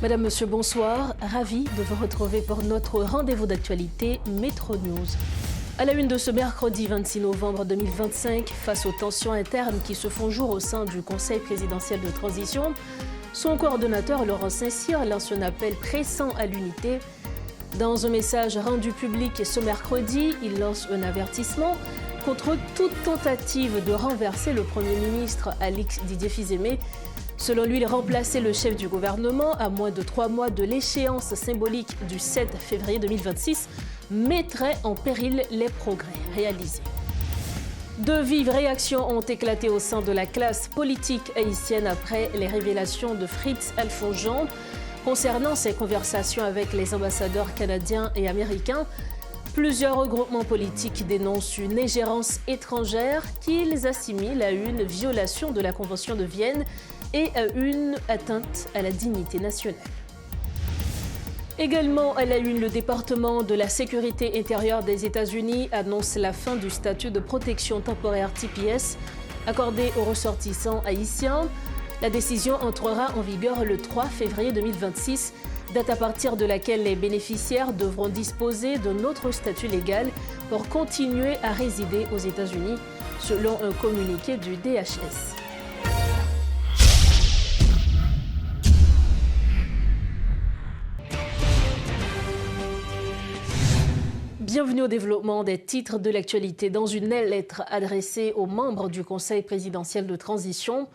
Madame, Monsieur, bonsoir. Ravi de vous retrouver pour notre rendez-vous d'actualité Métro News. À la une de ce mercredi 26 novembre 2025, face aux tensions internes qui se font jour au sein du Conseil présidentiel de transition, son coordonnateur Laurent Saint-Cyr lance un appel pressant à l'unité. Dans un message rendu public ce mercredi, il lance un avertissement contre toute tentative de renverser le Premier ministre Alix Didier Fils-Aimé. Selon lui, remplacer le chef du gouvernement à moins de 3 mois de l'échéance symbolique du 7 février 2026 mettrait en péril les progrès réalisés. De vives réactions ont éclaté au sein de la classe politique haïtienne après les révélations de Fritz Alphonse-Jean concernant ses conversations avec les ambassadeurs canadiens et américains. Plusieurs regroupements politiques dénoncent une ingérence étrangère qu'ils assimilent à une violation de la Convention de Vienne et à une atteinte à la dignité nationale. Également à la une, le département de la sécurité intérieure des États-Unis annonce la fin du statut de protection temporaire TPS accordé aux ressortissants haïtiens. La décision entrera en vigueur le 3 février 2026, date à partir de laquelle les bénéficiaires devront disposer d'un autre statut légal pour continuer à résider aux États-Unis, selon un communiqué du DHS. Bienvenue au développement des titres de l'actualité. Dans une lettre adressée aux membres du Conseil présidentiel de transition,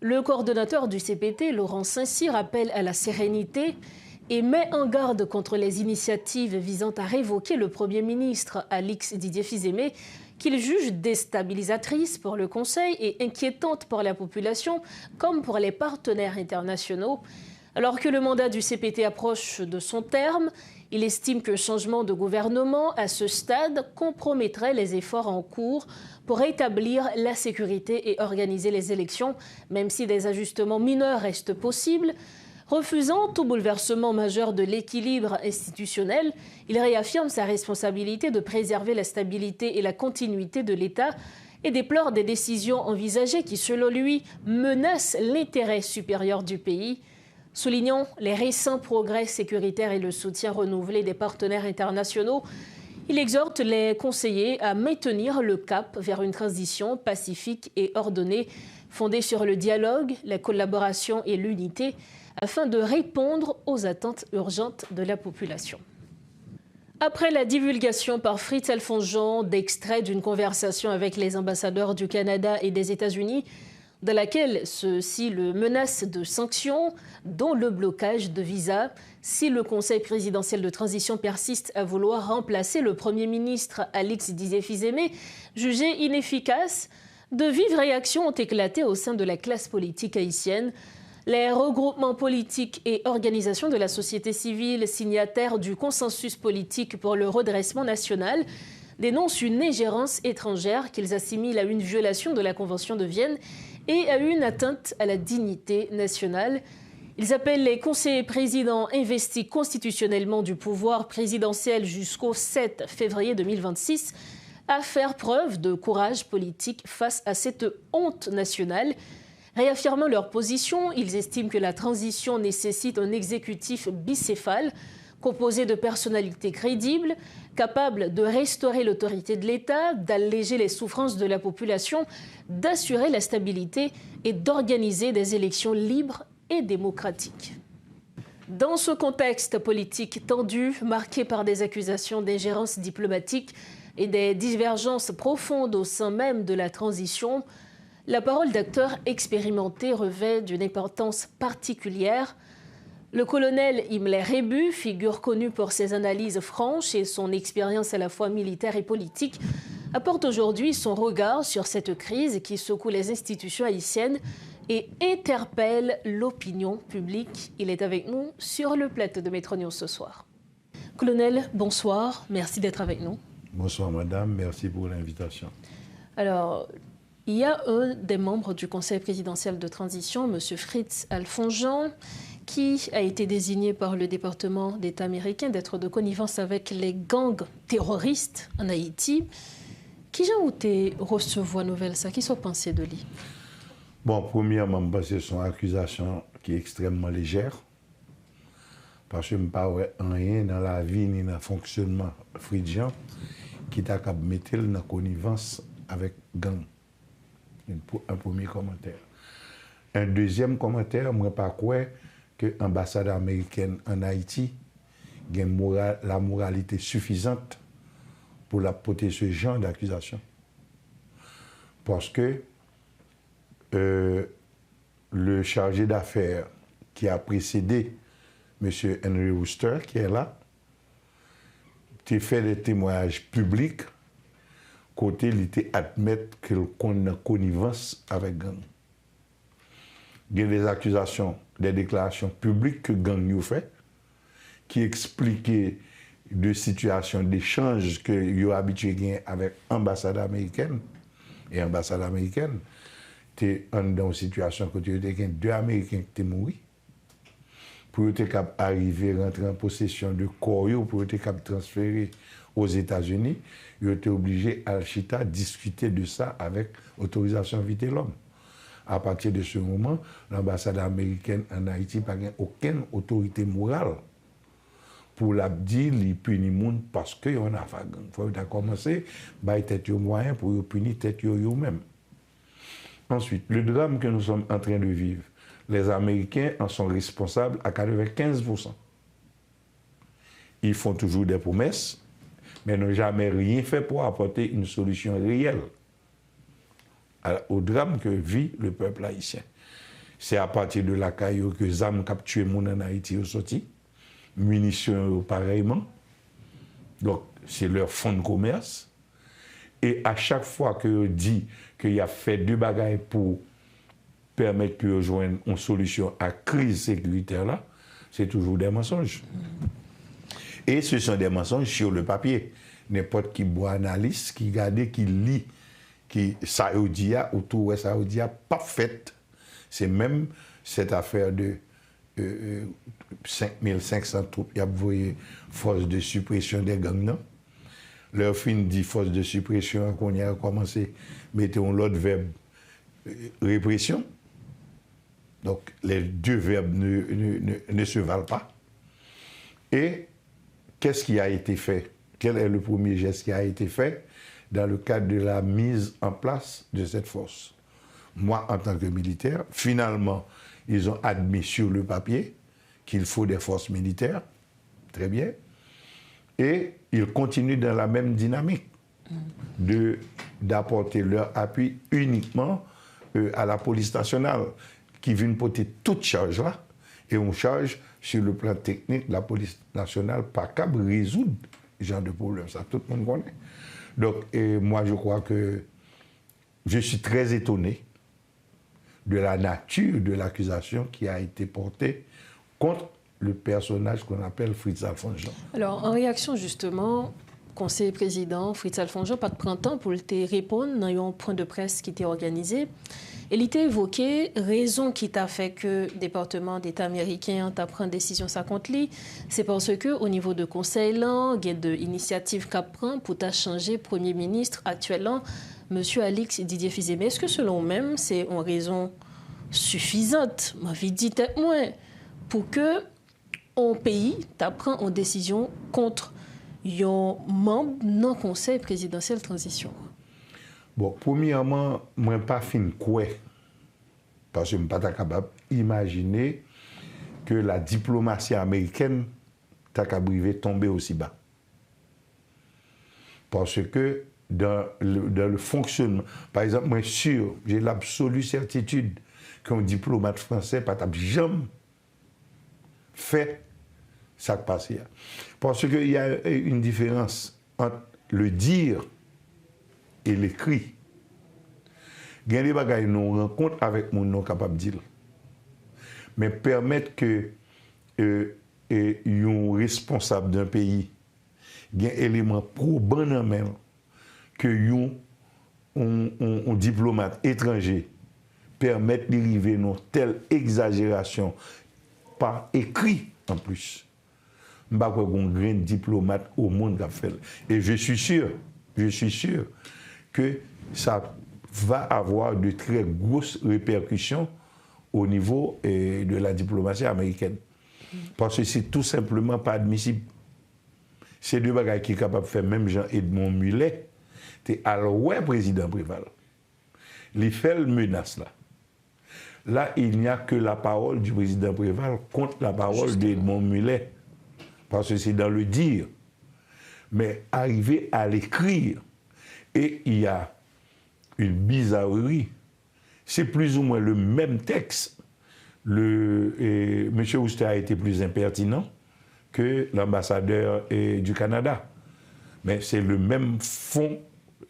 le coordonnateur du CPT, Laurent Saint-Cyr, appelle à la sérénité et met en garde contre les initiatives visant à révoquer le Premier ministre Alix Didier Fils-Aimé, qu'il juge déstabilisatrice pour le Conseil et inquiétante pour la population comme pour les partenaires internationaux. Alors que le mandat du CPT approche de son terme, il estime que le changement de gouvernement à ce stade compromettrait les efforts en cours pour rétablir la sécurité et organiser les élections, même si des ajustements mineurs restent possibles. Refusant tout bouleversement majeur de l'équilibre institutionnel, il réaffirme sa responsabilité de préserver la stabilité et la continuité de l'État et déplore des décisions envisagées qui, selon lui, menacent l'intérêt supérieur du pays. Soulignant les récents progrès sécuritaires et le soutien renouvelé des partenaires internationaux, il exhorte les conseillers à maintenir le cap vers une transition pacifique et ordonnée, fondée sur le dialogue, la collaboration et l'unité, afin de répondre aux attentes urgentes de la population. Après la divulgation par Fritz Alphonse-Jean d'extraits d'une conversation avec les ambassadeurs du Canada et des États-Unis, dans laquelle ceux-ci le menacent de sanctions, dont le blocage de visas, si le Conseil présidentiel de transition persiste à vouloir remplacer le Premier ministre Alix Didier Fils-Aimé, jugé inefficace, de vives réactions ont éclaté au sein de la classe politique haïtienne. Les regroupements politiques et organisations de la société civile signataires du consensus politique pour le redressement national dénoncent une ingérence étrangère qu'ils assimilent à une violation de la Convention de Vienne et à une atteinte à la dignité nationale. Ils appellent les conseillers présidents investis constitutionnellement du pouvoir présidentiel jusqu'au 7 février 2026 à faire preuve de courage politique face à cette honte nationale. Réaffirmant leur position, ils estiment que la transition nécessite un exécutif bicéphale, composé de personnalités crédibles, capables de restaurer l'autorité de l'État, d'alléger les souffrances de la population, d'assurer la stabilité et d'organiser des élections libres et démocratiques. Dans ce contexte politique tendu, marqué par des accusations d'ingérence diplomatique et des divergences profondes au sein même de la transition, la parole d'acteurs expérimentés revêt d'une importance particulière. Le colonel Imler Rebu, figure connue pour ses analyses franches et son expérience à la fois militaire et politique, apporte aujourd'hui son regard sur cette crise qui secoue les institutions haïtiennes et interpelle l'opinion publique. Il est avec nous sur le plateau de Métro News ce soir. Colonel, bonsoir. Merci d'être avec nous. Bonsoir madame, merci pour l'invitation. Alors, il y a un des membres du Conseil présidentiel de transition, M. Fritz Alphonse-Jean, qui a été désigné par le département d'État américain d'être de connivence avec les gangs terroristes en Haïti. Qui j'ai outé recevoir nouvelle ça? Qui sont pensés de lui? Bon, premièrement, c'est son accusation qui est extrêmement légère. Parce que je ne pas rien dans la vie ni dans le fonctionnement fridjian qui t'a qu'à mettre dans connivence avec gang. Un premier commentaire. Un deuxième commentaire, moi pas quoi que l'ambassade américaine en Haïti a la moralité suffisante pour la porter ce genre d'accusation. Parce que le chargé d'affaires qui a précédé M. Henry Wooster, qui est là, a fait des témoignages publics, côté il admettre qu'on a connivence avec gang. Il y a des accusations, des déclarations publiques que gang a fait, qui expliquaient de situations d'échanges que yo habitué avec l'ambassade américaine. Et l'ambassade américaine, tu dans une situation que tu as deux Américains qui sont morts. Pour arriver à rentrer en possession de corps, pour être transféré aux États-Unis, ils ont été obligés à Chita discuter de ça avec autorisation vite l'homme. À partir de ce moment, l'ambassade américaine en Haïti n'a aucune autorité morale pour la dire les punir monde parce que on a fait gang. Il faut commencer par tête moyen pour punir tête eux-mêmes. Ensuite, le drame que nous sommes en train de vivre, les Américains en sont responsables à 95%. Ils font toujours des promesses, mais n'ont jamais rien fait pour apporter une solution réelle au drame que vit le peuple haïtien. C'est à partir de la caillou que les âmes capturées en Haïti ont sorti, munitions pareillement. Donc, c'est leur fonds de commerce. Et à chaque fois que dit qu'il a fait deux bagailles pour permettre que joignent une solution à la crise sécuritaire là, c'est toujours des mensonges. Et ce sont des mensonges sur le papier. N'importe qui boit analyse, qui regarde, qui lit, qui Saoudia, autour de Saoudia, pas fait. C'est même cette affaire de 5500 troupes, il y a envoyé force de suppression des gangs, non? Leur fin dit force de suppression, qu'on a commencé, mettons l'autre verbe, répression. Donc, les deux verbes ne se valent pas. Et qu'est-ce qui a été fait? Quel est le premier geste qui a été fait dans le cadre de la mise en place de cette force? Moi, en tant que militaire, finalement, ils ont admis sur le papier qu'il faut des forces militaires. Très bien. Et ils continuent dans la même dynamique d'apporter leur appui uniquement à la police nationale, qui vient porter toute charge là, et on charge sur le plan technique la police nationale pas capable de résoudre ce genre de problème. Ça, tout le monde connaît. Donc, moi, je crois que je suis très étonné de la nature de l'accusation qui a été portée contre le personnage qu'on appelle Fritz Alphonse Jean. Alors, en réaction justement, conseiller président Fritz Alphonse Jean, pas de printemps pour te répondre dans un point de presse qui était organisé. Il était évoqué raison qui t'a fait que le département d'État américain t'a pris une décision ça contre lui, c'est parce que au niveau de conseil là, il y a de initiatives qu'a prend pour t'a changer premier ministre actuellement, monsieur Alix Didier Fils-Aimé. Est-ce que selon même c'est une raison suffisante, m'avait dit moins pour que un pays prend une décision contre un membre non conseil présidentiel transition? Bon, premièrement, moi pas fin quoi, parce que je ne suis pas capable d'imaginer que la diplomatie américaine t'a capable tomber aussi bas. Parce que dans le fonctionnement, par exemple, moi sûr, j'ai l'absolue certitude qu'un diplomate français pas jamais fait ça qui passe. Parce qu'il y a une différence entre le dire et l'écrit. Il y a des bagages nous rencontre avec mon non capable de dire. Mais permettre que un responsable d'un pays ait un élément probant en main que un diplomate étranger permette d'arriver à une telle exagération par écrit en plus. Je ne sais pas un grand diplomate au monde qui a fait. Et je suis sûr que ça va avoir de très grosses répercussions au niveau de la diplomatie américaine. Parce que c'est tout simplement pas admissible. C'est deux bagages qui sont capables de faire même Jean-Edmond Mulet. Alors, ouais, président Préval. Il fait le menace là. Là, il n'y a que la parole du président Préval contre la parole d'Edmond Mulet. Parce que c'est dans le dire. Mais arriver à l'écrire, et il y a une bizarrerie. C'est plus ou moins le même texte. M. Ouster a été plus impertinent que l'ambassadeur du Canada. Mais c'est le même fond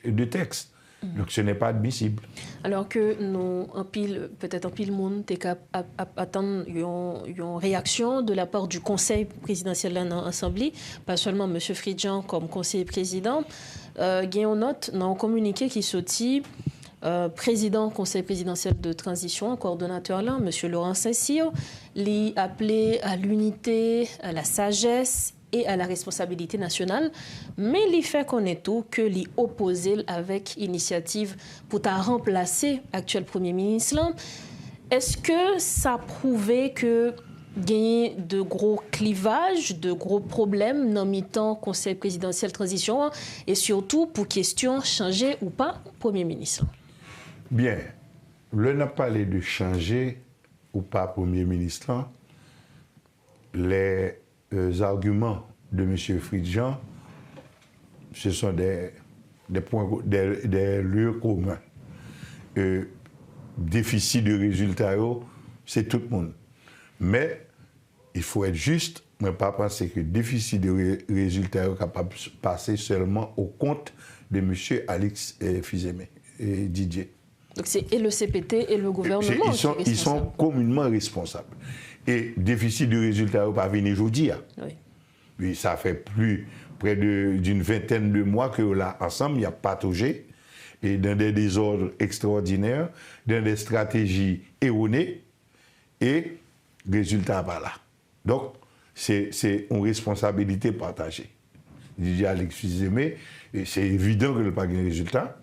de texte. Donc ce n'est pas admissible. Alors que nous, peut-être en pile monde, attendent une réaction de la part du Conseil présidentiel de l'Assemblée, pas seulement M. Fridjan comme conseiller président. Il y a une note dans un communiqué qui sortit. Président Conseil présidentiel de transition, coordonnateur là, M. Laurent Saint-Cyr, lui appelé à l'unité, à la sagesse et à la responsabilité nationale, mais il fait connaître tout que lui opposé avec initiative pour remplacer l'actuel Premier ministre là. Est-ce que ça prouvait que gagner de gros clivages, de gros problèmes dans mi-temps Conseil présidentiel transition et surtout pour question changer ou pas Premier ministre? Bien, le n'a parlé de changer ou pas Premier ministre, les arguments de M. Fridjan, ce sont des points, des lieux communs. Déficit de résultats, c'est tout le monde. Mais il faut être juste, mais pas penser que déficit de résultats est capable de passer seulement au compte de M. Alex Fizeme et Didier. Donc c'est et le CPT et le gouvernement ils sont communément responsables. Et déficit de résultats pas venir aujourd'hui. Oui. Oui, ça fait près d'une vingtaine de mois que là, ensemble, il y a pataugé et dans des désordres extraordinaires, dans des stratégies erronées et résultats pas là. Donc, c'est une responsabilité partagée. Didier Alex Fizeme, c'est évident que le pas de résultat,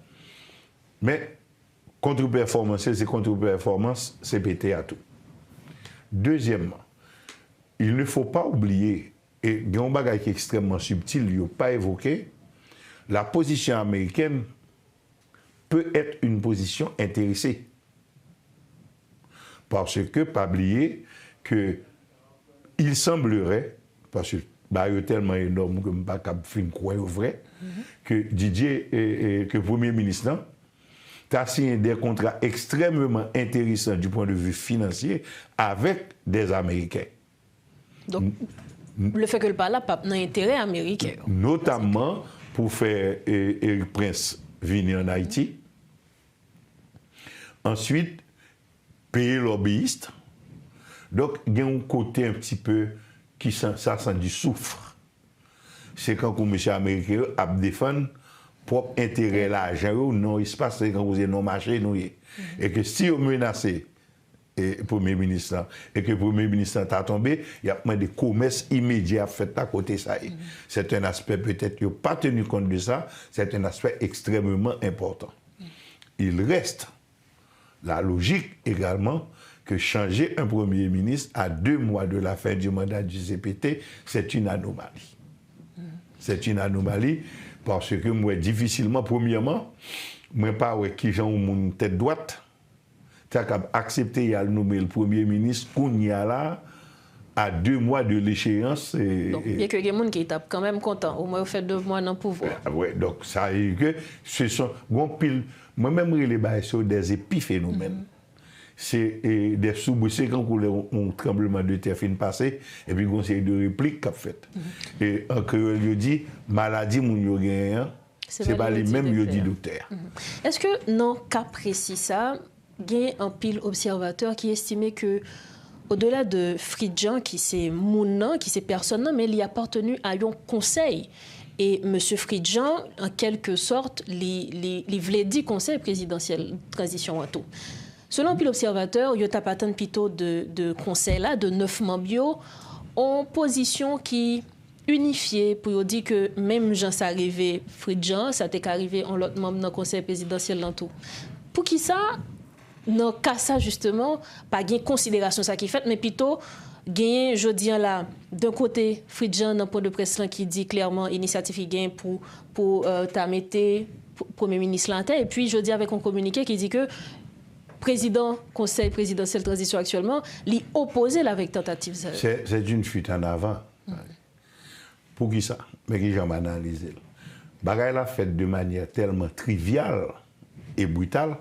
mais contre-performance, c'est contre-performance, c'est pété à tout. Deuxièmement, il ne faut pas oublier, et il y a un bagage qui est extrêmement subtil, il n'y a pas évoqué, la position américaine peut être une position intéressée. Parce que, pas oublier, qu'il semblerait, parce que c'est tellement énorme que je ne peux pas croire vrai, que Didier, que le Premier ministre, a signé des contrats extrêmement intéressants du point de vue financier avec des Américains. Donc, le fait que le parle pas un intérêt américain. Notamment pour faire Eric Prince venir en Haïti. Ensuite, payer lobbyiste. Donc, il y a un côté un petit peu qui ça sent du soufre. C'est quand le monsieur américain a défendu propre intérêt l'argent non il se passe quand vous êtes non marché nous et que si vous menacez le Premier ministre et que le Premier ministre t'a tombé il y a des commerces immédiats faits à côté ça c'est un aspect peut-être qu'il n'a pas tenu compte de ça, c'est un aspect extrêmement important. Il reste la logique également que changer un Premier ministre à 2 mois de la fin du mandat du CPT, c'est une anomalie. C'est une anomalie parce que moi, difficilement, premièrement, moi pas qui j'ai une tête droite, tu as accepté de nommer le Premier ministre qu'on y a là à 2 mois de l'échéance. Donc, il y a quelques gens qui étaient quand même contents, au moins au fait 2 mois dans le pouvoir. Oui, donc ça veut dire que ce sont moi-même, je les sur des épiphénomènes. C'est des soubresauts quand on tremblement de terre fin passé et puis on série de répliques qu'a fait. Et en créole il dit maladie mon yo gagne c'est pas les mêmes yo dit docteur. Est-ce que dans cas précis ça gagne un pile observateur qui estimait que au-delà de Fridjan qui c'est moun qui c'est personne mais il y a appartenu à un conseil et M. Fridjan en quelque sorte il voulait dire conseil présidentiel transition à tout. Selon l'observateur, il y a un plutôt de conseil là, de 9 membres, en position qui unifiée pour dire que même Jean s'arrivait, Fridjan, ça t'est arrivé en l'autre membre dans le conseil présidentiel dans tout. Pour qui ça, dans le cas ça justement, pas de considération ça qui fait, mais plutôt gagné jeudi là d'un côté Fridjan dans point de presse qui dit clairement initiative gain pour mettre premier ministre là en tête, et puis jeudi avec un communiqué qui dit que président conseil présidentiel transition actuellement lui opposé avec tentative. C'est une fuite en avant. Pour qui ça? Mais qui j'en analysé. Bagay l'a fait de manière tellement triviale et brutale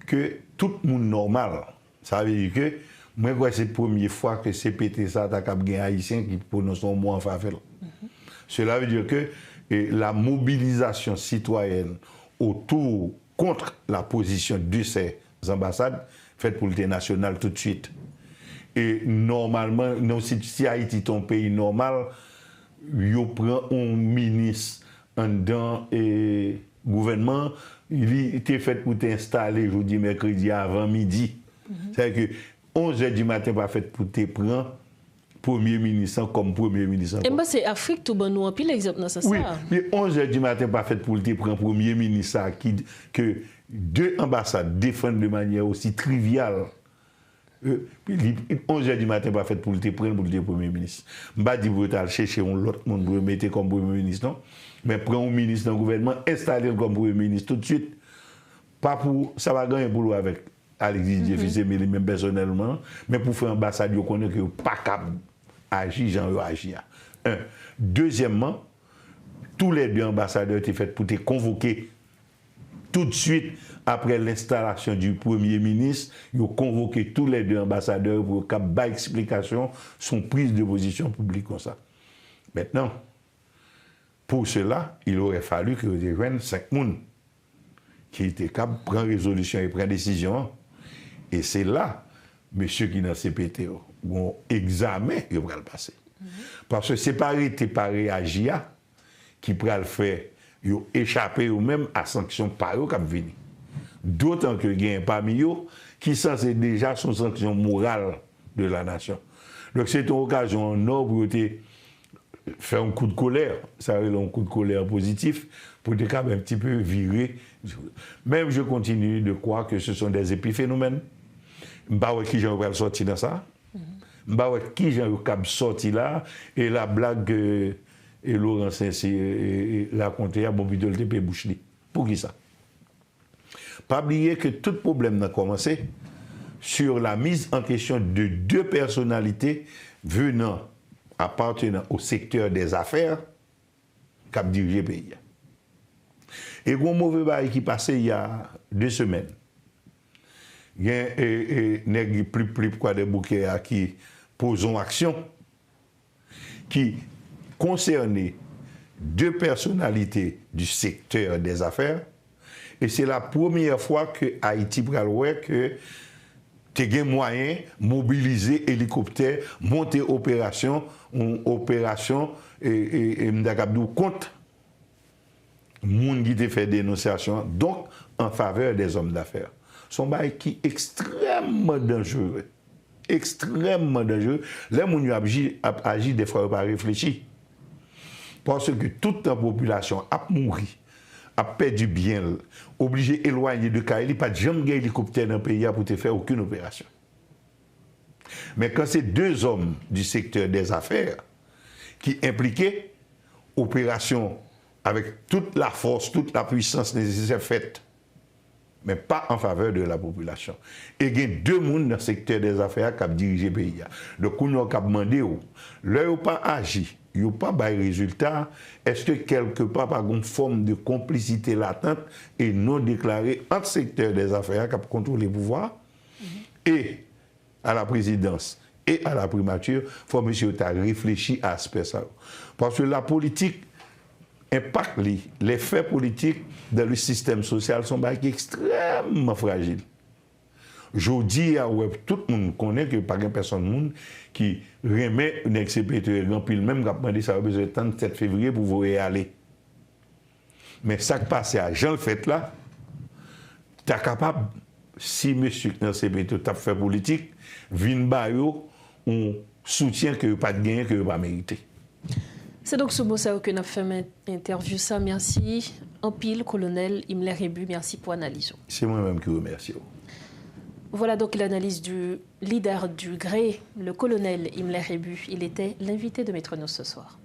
que tout le monde normal, ça veut dire que moi, c'est la première fois que CPT ça a un haïtien qui prononce un mot en faveur. Cela veut dire que la mobilisation citoyenne autour contre la position de ces ambassades faite pour le national tout de suite. Et normalement, si Haïti est un pays normal, il prend un ministre dans le gouvernement, il était fait pour t'installer jeudi, mercredi avant midi. C'est-à-dire que 11h du matin, pas fait pour te prendre premier ministre comme premier ministre. Et bien, c'est Afrique, tout bon, nous, en pile exemple dans ça. Oui, mais 11h du matin, pas fait pour te prendre premier ministre, que deux ambassades défendent de manière aussi triviale. 11h du matin, pas fait pour te prendre pour le premier ministre. Je ne vais pas dire que vous chercher l'autre monde pour le mettre comme premier ministre, non. Mais prendre un ministre dans le gouvernement, installer comme premier ministre tout de suite. Pas pour, ça va gagner pour avec Alexis Diefissé, mais même personnellement, mais pour faire ambassade, vous connaissez que pas capable d'agir, genre agir. Un. Deuxièmement, tous les deux ambassadeurs étaient faits pour te convoquer tout de suite après l'installation du Premier ministre. Ils ont convoqué tous les deux ambassadeurs pour qu'ils aient explication son prise de position publique comme ça. Maintenant, pour cela, il aurait fallu que vous rejoigniez 5 personnes qui étaient capables de prendre résolution et prendre décision. Et c'est là, monsieur qui dans CPT, où examen, il va le passer. Parce que c'est pas réagir qui pourra le faire, ils ont échappé ou même à sanction par eux qui venir. D'autant que il y a parmi eux qui censé déjà son sanction morale de la nation. Donc c'est une occasion en or pour faire un coup de colère, ça veut dire un coup de colère positif, pour être capable un petit peu virer. Même je continue de croire que ce sont des épiphénomènes. Je ne sais pas qui j'en sortir dans ça. Je ne sais pas qui j'en sortir là. Et la blague et Laurent Saint-Cyr raconté à bon vidéo le TP Bouchli. Pour qui ça? Pas oublier que tout problème a commencé sur la mise en question de deux personnalités appartenant au secteur des affaires qui a dirigé le pays. Et un mauvais bail qui passait il y a 2 semaines. Il y a un plus quoi des bouquets qui posent action qui concernait 2 personnalités du secteur des affaires. Et c'est la première fois que Haïti pral que tu as moyen de mobiliser hélicoptère, monter opération et contre moun qui te fait dénonciation, donc en faveur des hommes d'affaires. Son bail qui est extrêmement dangereux. Extrêmement dangereux. Les moun agit des fois pas réfléchi. Parce que toute la population a mouru, a perdu bien, obligé d'éloigner de Kaili, pas de jamais hélicoptère dans le pays pour te faire aucune opération. Mais quand c'est 2 hommes du secteur des affaires qui impliquaient opération avec toute la force, toute la puissance nécessaire faite, mais pas en faveur de la population. Et il y a 2 personnes dans le secteur des affaires qui ont dirigé le pays. Donc, on a demandé, leur pas agi, ils n'ont pas de résultat. Est-ce que quelque part, par une forme de complicité latente et non déclarée entre le secteur des affaires qui a contrôlé le pouvoir et à la présidence et à la primature, il faut que M. Ota réfléchisse à ce ça. Parce que la politique impacte les faits politiques dans le système social sont extrêmement fragiles. Je dis tout le monde connaît que pas une personne qui remet un ex-CPT rempli même qui a demandé ça besoin de 7 février pour vous y aller. Mais ça qui passe à Jean le fait là, tu es capable, si monsieur dans CPT t'a fait politique, vin ba yo on soutient que pas de gain que pas mérité. C'est donc ce mot ça que nous avons fait interview ça. Merci en pile, colonel Imler Rebu. Merci pour l'analyse. C'est moi-même qui vous remercie. Voilà donc l'analyse du leader du GRE, le colonel Himmler Rebu. Il était l'invité de Métronos ce soir.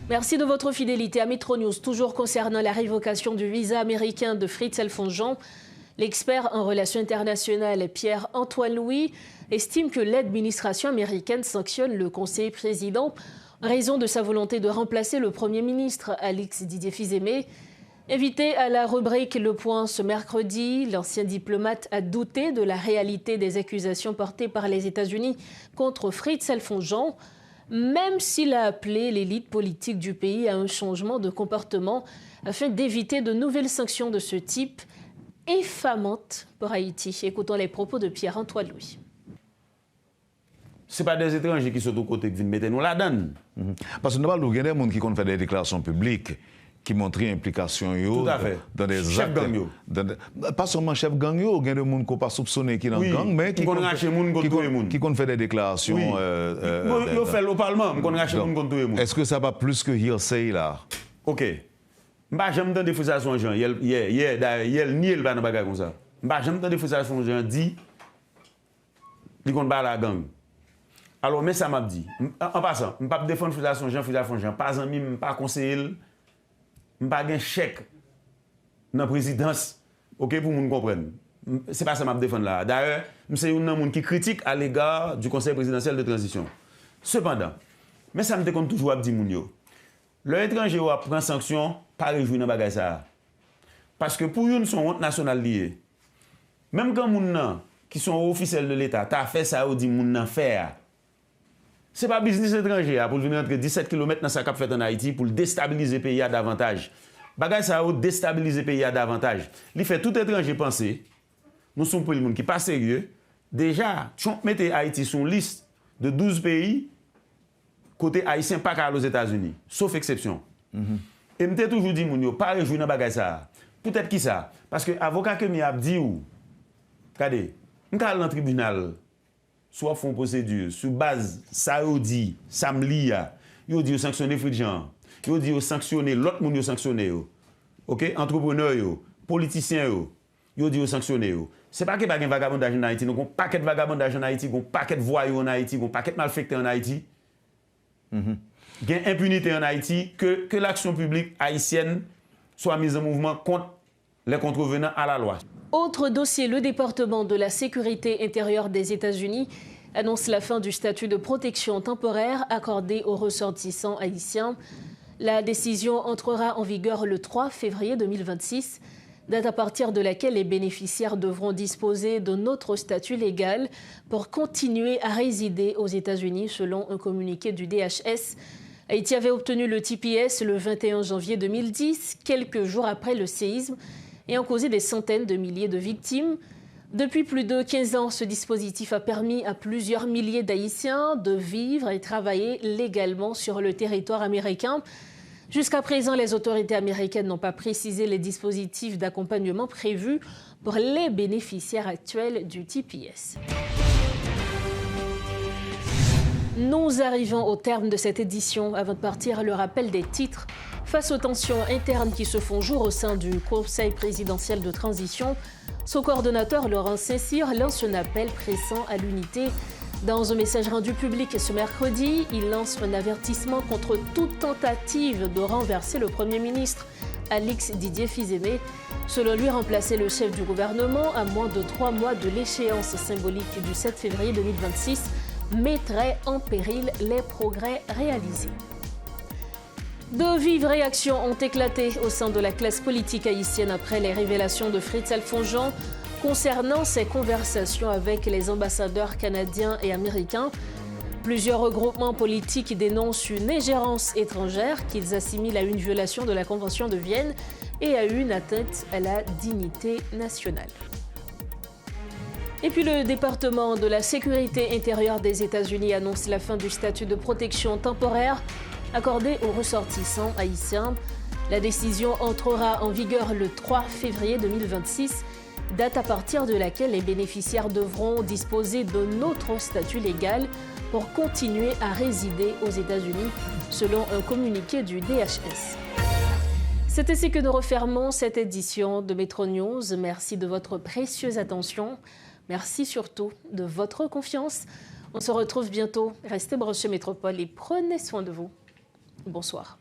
Merci de votre fidélité à Métronews. Toujours concernant la révocation du visa américain de Fritz-Alphonse Jean, l'expert en relations internationales Pierre-Antoine Louis estime que l'administration américaine sanctionne le conseiller président en raison de sa volonté de remplacer le Premier ministre Alix Didier Fils-Aimé. Invité à la rubrique Le Point ce mercredi, l'ancien diplomate a douté de la réalité des accusations portées par les États-Unis contre Fritz-Alphonse Jean, même s'il a appelé l'élite politique du pays à un changement de comportement afin d'éviter de nouvelles sanctions de ce type infamantes pour Haïti. Écoutons les propos de Pierre-Antoine Louis. Ce n'est pas des étrangers qui sont aux côtés qui viennent mettre nous la donne. Parce que nous avons des gens qui ont fait des déclarations publiques qui montrent l'implication dans des chef actes. Gang yo. Pas seulement chef gang, il y a des gens qui n'ont pas soupçonné qui sont dans le gang, mais qui ont fait des déclarations. Ils fait au Parlement, ils ont racheté les gens contre tout le monde. Est-ce que ça va plus que hearsay là? Ok. J'aime tant des frustrations gens. Hier, ni le pas dans bagarre comme ça. J'aime tant des frustrations gens dit ils comptent pas la gang. Alors mais ça m'a dit. En passant, je ne pas défendre frustration gens, pas ami, pas conseiller. Je n'ai pas un chèque dans la présidence, ok, pour que nous comprenions. Ce n'est pas ça que je défends là. D'ailleurs, je suis un homme qui critique à l'égard du Conseil présidentiel de transition. Cependant, mais ça me déconne toujours à dire Mounio. L'étranger prend sanction, pas réjouir dans bagage ça. Parce que pour eux, sont honte nationale liée. Même quand les gens qui sont officiels de l'État, tu as fait ça, ou dit moun faire. Ce n'est pas business étranger pour venir entre 17 km dans sa cap fait en Haïti pour déstabiliser le pays davantage. Bagay ça a déstabiliser le pays davantage. Il fait tout étranger penser, nous sommes pour le monde qui n'est pas sérieux. Déjà, Trump mettait Haïti sur une liste de 12 pays côté haïtien pas aux États-Unis, sauf exception. Et je toujours dit, moun yo, pas réjouir dans bagay ça. Peut-être qui ça? Parce que l'avocat que mi a dit ou, regardez, on va dans le tribunal. Soit font procédure sur base ça dit ça me lie yo dit sanctionner Fridjan yo dit sanctionner l'autre monde yo sanctionner OK entrepreneur yo politicien yo dit sanctionner c'est pas que pas un vagabondage en Haïti nous avons paquet de vagabondage en Haïti un paquet de voyous en Haïti un paquet de malfaiteurs en Haïti gain impunité en Haïti que l'action publique haïtienne soit mise en mouvement contre les contrevenants à la loi. Autre dossier, le département de la sécurité intérieure des États-Unis annonce la fin du statut de protection temporaire accordé aux ressortissants haïtiens. La décision entrera en vigueur le 3 février 2026, date à partir de laquelle les bénéficiaires devront disposer d'un autre statut légal pour continuer à résider aux États-Unis, selon un communiqué du DHS. Haïti avait obtenu le TPS le 21 janvier 2010, quelques jours après le séisme, ayant causé des centaines de milliers de victimes. Depuis plus de 15 ans, ce dispositif a permis à plusieurs milliers d'Haïtiens de vivre et travailler légalement sur le territoire américain. Jusqu'à présent, les autorités américaines n'ont pas précisé les dispositifs d'accompagnement prévus pour les bénéficiaires actuels du TPS. Nous arrivons au terme de cette édition. Avant de partir, le rappel des titres. Face aux tensions internes qui se font jour au sein du Conseil présidentiel de transition, son coordonnateur Laurent Saint-Cyr lance un appel pressant à l'unité. Dans un message rendu public ce mercredi, il lance un avertissement contre toute tentative de renverser le Premier ministre Alix Didier Fils-Aimé. Selon lui, remplacer le chef du gouvernement à moins de 3 mois de l'échéance symbolique du 7 février 2026 mettrait en péril les progrès réalisés. De vives réactions ont éclaté au sein de la classe politique haïtienne après les révélations de Fritz-Alphonse Jean concernant ses conversations avec les ambassadeurs canadiens et américains. Plusieurs regroupements politiques dénoncent une ingérence étrangère qu'ils assimilent à une violation de la Convention de Vienne et à une atteinte à la dignité nationale. Et puis le département de la sécurité intérieure des États-Unis annonce la fin du statut de protection temporaire accordé aux ressortissants haïtiens. La décision entrera en vigueur le 3 février 2026, date à partir de laquelle les bénéficiaires devront disposer d'un autre statut légal pour continuer à résider aux États-Unis, selon un communiqué du DHS. C'est ainsi que nous refermons cette édition de Métro News. Merci de votre précieuse attention. Merci surtout de votre confiance. On se retrouve bientôt. Restez branchés Métropole et prenez soin de vous. Bonsoir.